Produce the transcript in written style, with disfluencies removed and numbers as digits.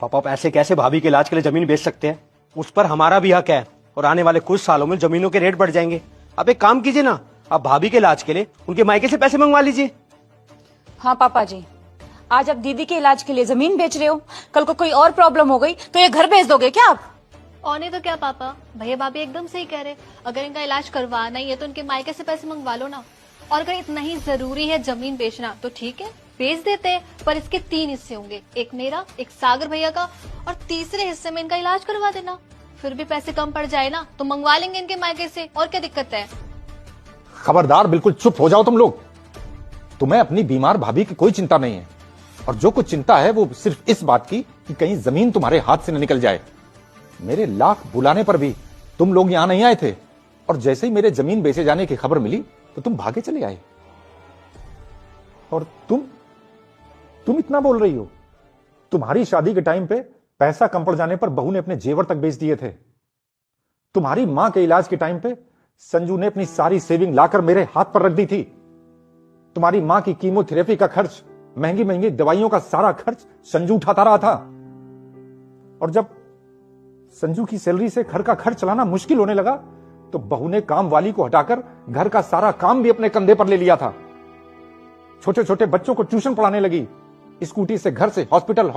पापा पैसे कैसे भाभी के इलाज के लिए जमीन बेच सकते हैं? उस पर हमारा भी हक है और आने वाले कुछ सालों में जमीनों के रेट बढ़ जाएंगे। आप एक काम कीजिए ना, आप भाभी के इलाज के लिए उनके मायके से पैसे मंगवा लीजिए। हाँ पापा जी, आज आप दीदी के इलाज के लिए जमीन बेच रहे हो, कल को कोई और प्रॉब्लम हो गई तो ये घर बेच दोगे क्या आप? और नहीं तो क्या पापा, भैया भाभी एकदम सही कह रहे। अगर इनका इलाज करवाना ही है तो इनके मायके से पैसे मंगवा लो ना। और अगर इतना ही जरूरी है जमीन बेचना तो ठीक है, बेच देते हैं, पर इसके 3 हिस्से होंगे, एक मेरा, एक सागर भैया का, और तीसरे हिस्से में इनका इलाज करवा देना। फिर भी पैसे कम पड़ जाए ना तो मंगवा लेंगे इनके मायके से, और क्या दिक्कत है। खबरदार, बिल्कुल चुप हो जाओ तुम लोग। तुम्हें अपनी बीमार भाभी की कोई चिंता नहीं है, और जो कुछ चिंता है वो सिर्फ इस बात की कि कहीं जमीन तुम्हारे हाथ से न निकल जाए। मेरे लाख बुलाने पर भी तुम लोग यहां नहीं आए थे, और जैसे ही मेरे जमीन बेचे जाने की खबर मिली तो तुम भागे चले आए। और तुम इतना बोल रही हो। तुम्हारी शादी के टाइम पे पैसा कम पड़ जाने पर बहू ने अपने जेवर तक बेच दिए थे। तुम्हारी मां के इलाज के टाइम पे संजू ने अपनी सारी सेविंग लाकर मेरे हाथ पर रख दी थी। तुम्हारी मां की कीमोथेरेपी का खर्च, महंगी महंगी दवाइयों का सारा खर्च संजू उठाता रहा था। और जब संजू की सैलरी से घर का खर्च चलाना मुश्किल होने लगा तो बहू ने काम वाली को हटाकर घर का सारा काम भी अपने कंधे पर ले लिया था। छोटे छोटे बच्चों को ट्यूशन पढ़ाने लगी, स्कूटी से घर से हॉस्पिटल